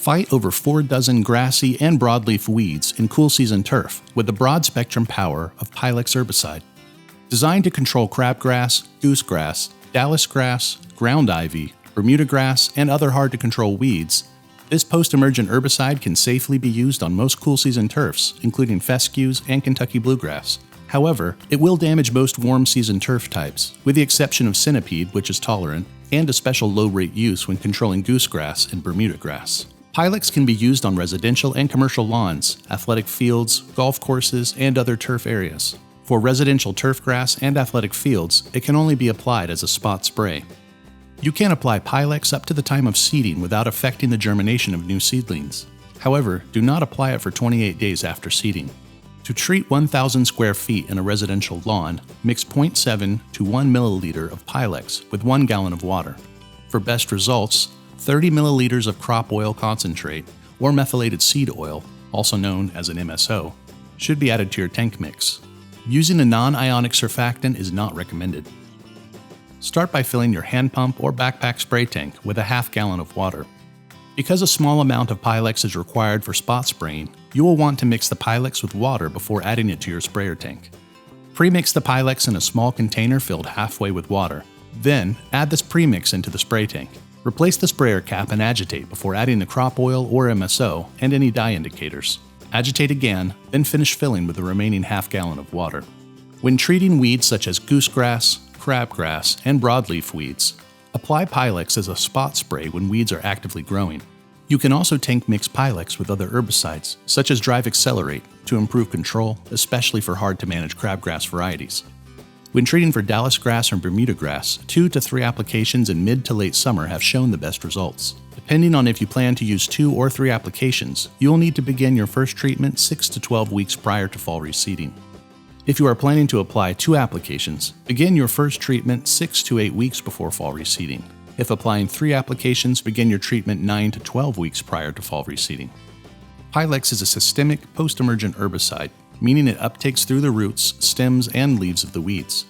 Fight over 4 dozen grassy and broadleaf weeds in cool season turf with the broad spectrum power of Pylex herbicide. Designed to control crabgrass, goosegrass, Dallas grass, ground ivy, Bermuda grass, and other hard to control weeds, this post-emergent herbicide can safely be used on most cool season turfs, including fescues and Kentucky bluegrass. However, it will damage most warm season turf types, with the exception of centipede, which is tolerant, and a special low-rate use when controlling goosegrass and Bermuda grass. Pylex can be used on residential and commercial lawns, athletic fields, golf courses, and other turf areas. For residential turf grass and athletic fields, it can only be applied as a spot spray. You can apply Pylex up to the time of seeding without affecting the germination of new seedlings. However, do not apply it for 28 days after seeding. To treat 1,000 square feet in a residential lawn, mix 0.7 to 1 milliliter of Pylex with 1 gallon of water. For best results, 30 milliliters of crop oil concentrate, or methylated seed oil, also known as an MSO, should be added to your tank mix. Using a non-ionic surfactant is not recommended. Start by filling your hand pump or backpack spray tank with a half gallon of water. Because a small amount of Pylex is required for spot spraying, you will want to mix the Pylex with water before adding it to your sprayer tank. Pre-mix the Pylex in a small container filled halfway with water. Then, add this premix into the spray tank. Replace the sprayer cap and agitate before adding the crop oil or MSO and any dye indicators. Agitate again, then finish filling with the remaining half gallon of water. When treating weeds such as goosegrass, crabgrass, and broadleaf weeds, apply Pylex as a spot spray when weeds are actively growing. You can also tank mix Pylex with other herbicides, such as Drive Accelerate, to improve control, especially for hard-to-manage crabgrass varieties. When treating for Dallas grass or Bermuda grass, 2 to 3 applications in mid to late summer have shown the best results. Depending on if you plan to use 2 or 3 applications, you will need to begin your first treatment 6 to 12 weeks prior to fall reseeding. If you are planning to apply 2 applications, begin your first treatment 6 to 8 weeks before fall reseeding. If applying 3 applications, begin your treatment 9 to 12 weeks prior to fall reseeding. Pylex is a systemic post-emergent herbicide, meaning it uptakes through the roots, stems, and leaves of the weeds.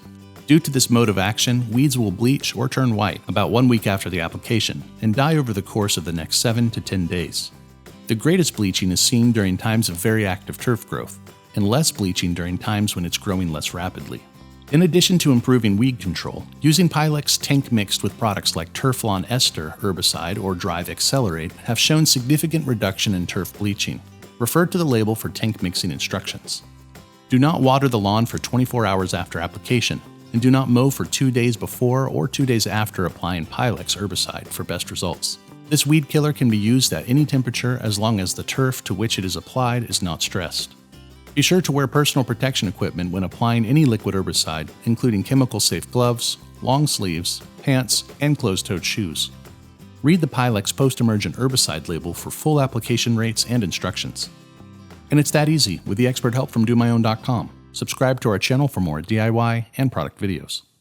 Due to this mode of action, weeds will bleach or turn white about 1 week after the application and die over the course of the next 7 to 10 days. The greatest bleaching is seen during times of very active turf growth, and less bleaching during times when it's growing less rapidly. In addition to improving weed control, using Pylex tank mixed with products like Turflawn Ester herbicide or Drive Accelerate have shown significant reduction in turf bleaching. Refer to the label for tank mixing instructions. Do not water the lawn for 24 hours after application, and do not mow for 2 days before or 2 days after applying Pylex herbicide for best results. This weed killer can be used at any temperature as long as the turf to which it is applied is not stressed. Be sure to wear personal protection equipment when applying any liquid herbicide, including chemical-safe gloves, long sleeves, pants, and closed-toed shoes. Read the Pylex post-emergent herbicide label for full application rates and instructions. And it's that easy with the expert help from DoMyOwn.com. Subscribe to our channel for more DIY and product videos.